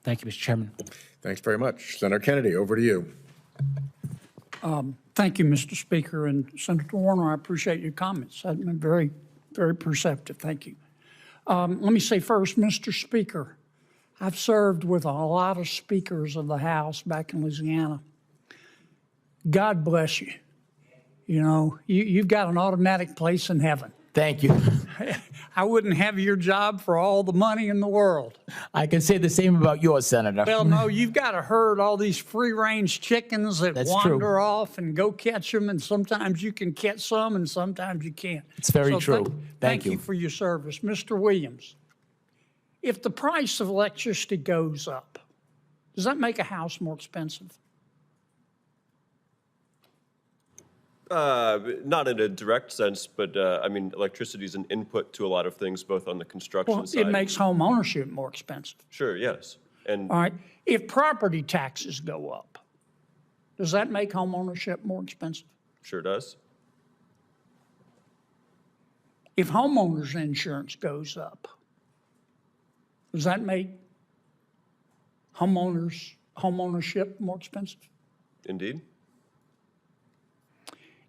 Thank you, Mr. Chairman. Thanks very much. Senator Kennedy, over to you. Thank you, Mr. Speaker. And Senator Warner, I appreciate your comments. I've been very, very perceptive. Thank you. Let me say first, Mr. Speaker, I've served with a lot of speakers of the House back in Louisiana. God bless you. You know, you've got an automatic place in heaven. Thank you. I wouldn't have your job for all the money in the world. I can say the same about yours, Senator. Well, no, you've got to herd all these free-range chickens that That's wander true. off and go catch them, and sometimes you can catch some and sometimes you can't. It's very true. Thank you. you for your service. Mr. Williams, if the price of electricity goes up, does that make a house more expensive? Not in a direct sense, but I mean, electricity is an input to a lot of things, both on the construction Well, side. it makes home ownership more expensive. Sure, yes. And All right. If property taxes go up, does that make home ownership more expensive? sure does. If homeowners insurance goes up, does that make homeownership more expensive? Indeed.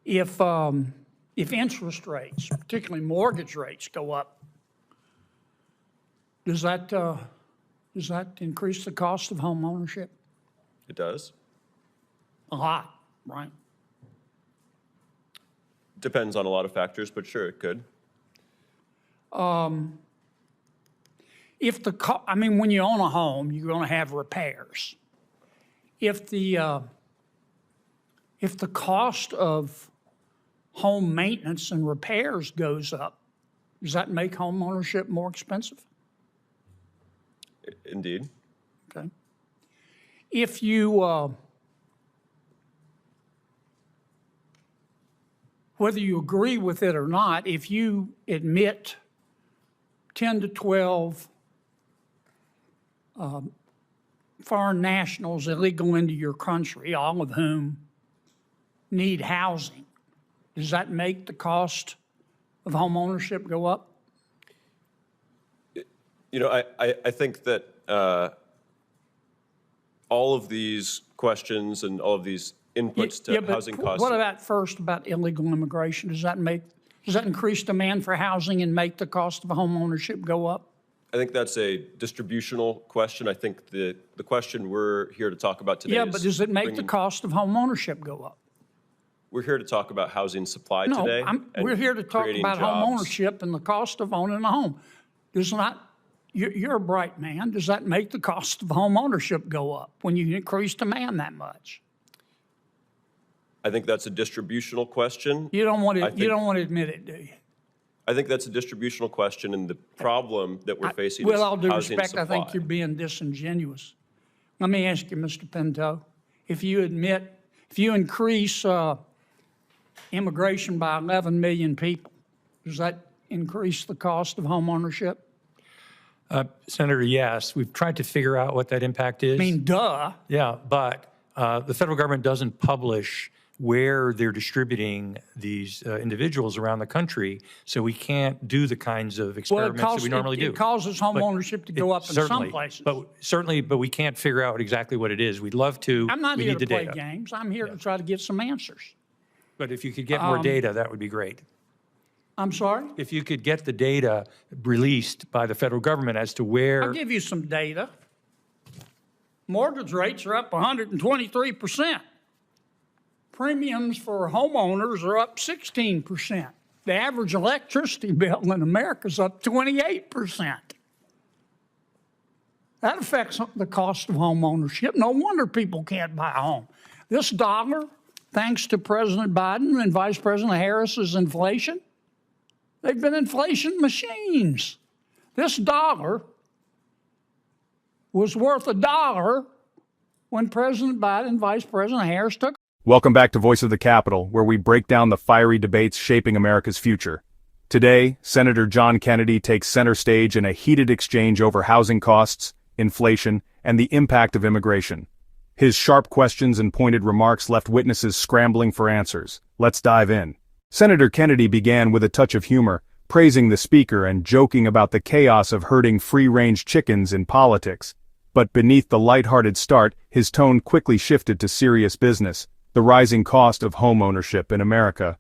If interest rates, particularly mortgage rates, go up, does that increase the cost of home ownership? It does. A lot, right? Depends on a lot of factors, but sure, it could. When you own a home, you're going to have repairs. If the cost of home maintenance and repairs goes up, does that make home ownership more expensive? Indeed. Okay. If you, whether you agree with it or not, if you admit 10 to 12 foreign nationals illegal into your country, all of whom need housing, does that make the cost of home ownership go up? You know, I think that all of these questions and all of these inputs to Yeah, but housing costs. What about illegal immigration? Does that increase demand for housing and make the cost of home ownership go up? I think that's a distributional question. I think the question we're here to talk about today Yeah, is but does it make the bringing- cost of home ownership go up? We're here to talk about housing supply No, today. we're here to talk creating about home jobs. ownership and the cost of owning a home. You're a bright man. Does that make the cost of home ownership go up when you increase demand that much? I think that's a distributional question. You don't want I to. think- You don't want to admit it, do you? I think that's a distributional question, and the problem that we're facing With is all due housing respect, supply. I think you're being disingenuous. Let me ask you, Mr. Pinto, if you increase immigration by 11 million people, does that increase the cost of home ownership? Senator, yes. We've tried to figure out what that impact is. I mean, duh. Yeah, but the federal government doesn't publish where they're distributing these individuals around the country, so we can't do the kinds of experiments that we normally do. It causes home ownership to go up in some places. But we can't figure out exactly what it is. We'd love to. I'm not We here need to the play data. games. I'm here to try to give some answers. But if you could get more data, that would be great. I'm sorry? If you could get the data released by the federal government as to where. I'll give you some data. Mortgage rates are up 123%. Premiums for homeowners are up 16%. The average electricity bill in America is up 28%. That affects the cost of home ownership. No wonder people can't buy a home. This dollar, thanks to President Biden and Vice President Harris's inflation, they've been inflation machines. This dollar was worth $1 when President Biden and Vice President Harris took. Welcome back to Voice of the Capitol, where we break down the fiery debates shaping America's future. Today, Senator John Kennedy takes center stage in a heated exchange over housing costs, inflation, and the impact of immigration. His sharp questions and pointed remarks left witnesses scrambling for answers. Let's dive in. Senator Kennedy began with a touch of humor, praising the speaker and joking about the chaos of herding free-range chickens in politics. But beneath the lighthearted start, his tone quickly shifted to serious business, the rising cost of home ownership in America.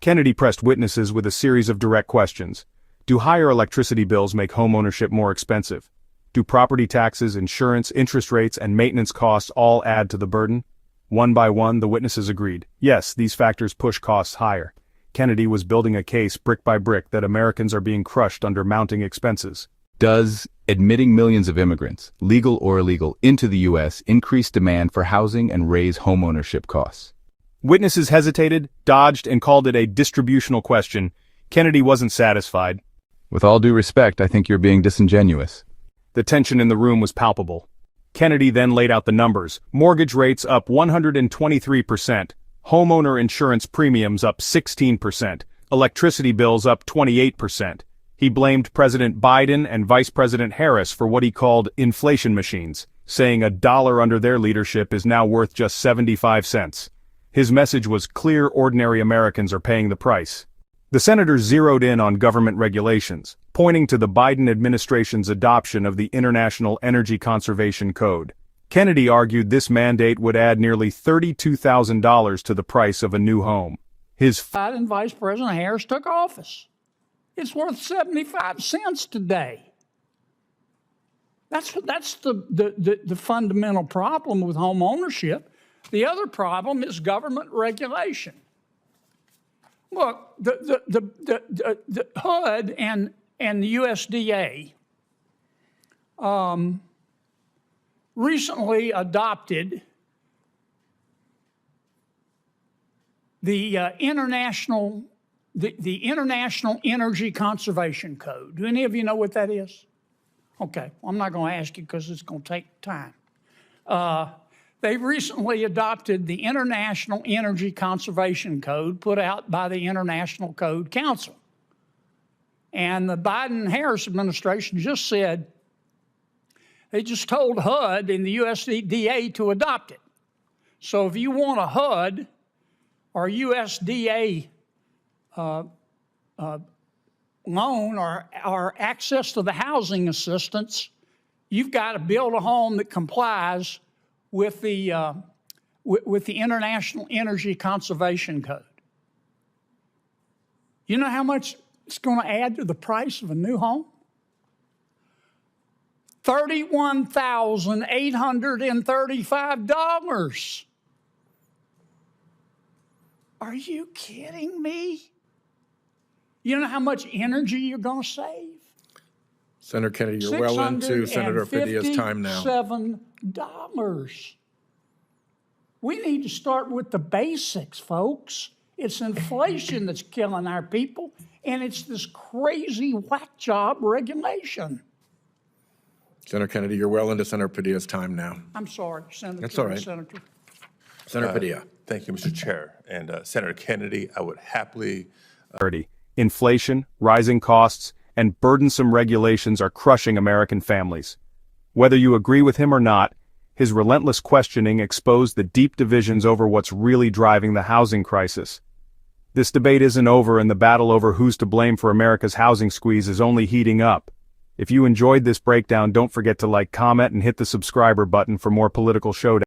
Kennedy pressed witnesses with a series of direct questions. Do higher electricity bills make home ownership more expensive? Do property taxes, insurance, interest rates, and maintenance costs all add to the burden? One by one, the witnesses agreed. Yes, these factors push costs higher. Kennedy was building a case brick by brick that Americans are being crushed under mounting expenses. Does admitting millions of immigrants, legal or illegal, into the U.S. increase demand for housing and raise homeownership costs? Witnesses hesitated, dodged, and called it a distributional question. Kennedy wasn't satisfied. With all due respect, I think you're being disingenuous. The tension in the room was palpable. Kennedy then laid out the numbers. Mortgage rates up 123%, homeowner insurance premiums up 16%, electricity bills up 28%. He blamed President Biden and Vice President Harris for what he called inflation machines, saying $1 under their leadership is now worth just 75 cents. His message was clear: ordinary Americans are paying the price. The senators zeroed in on government regulations, pointing to the Biden administration's adoption of the International Energy Conservation Code. Kennedy argued this mandate would add nearly $32,000 to the price of a new home. Biden, Vice President Harris took office. It's worth 75 cents today. That's the fundamental problem with home ownership. The other problem is government regulation. Look, the HUD and the USDA recently adopted the International Energy Conservation Code. Do any of you know what that is? Okay, I'm not going to ask you because it's going to take time. They recently adopted the International Energy Conservation Code put out by the International Code Council. And the Biden-Harris administration just said, they just told HUD and the USDA to adopt it. So if you want a HUD or USDA loan or access to the housing assistance, you've got to build a home that complies with the International Energy Conservation Code. You know how much it's going to add to the price of a new home? $31,835. Are you kidding me? You know how much energy you're going to save? Senator Kennedy, you're well into Senator Padilla's time now. $657. We need to start with the basics, folks. It's inflation that's killing our people, and it's this crazy whack job regulation. Senator Kennedy, you're well into Senator Padilla's time now. I'm sorry, Senator. That's all right. Senator. Senator Padilla. Thank you, Mr. Chair. And Senator Kennedy, I would happily... Inflation, rising costs, and burdensome regulations are crushing American families. Whether you agree with him or not, his relentless questioning exposed the deep divisions over what's really driving the housing crisis. This debate isn't over, and the battle over who's to blame for America's housing squeeze is only heating up. If you enjoyed this breakdown, don't forget to like, comment, and hit the subscriber button for more political showdown.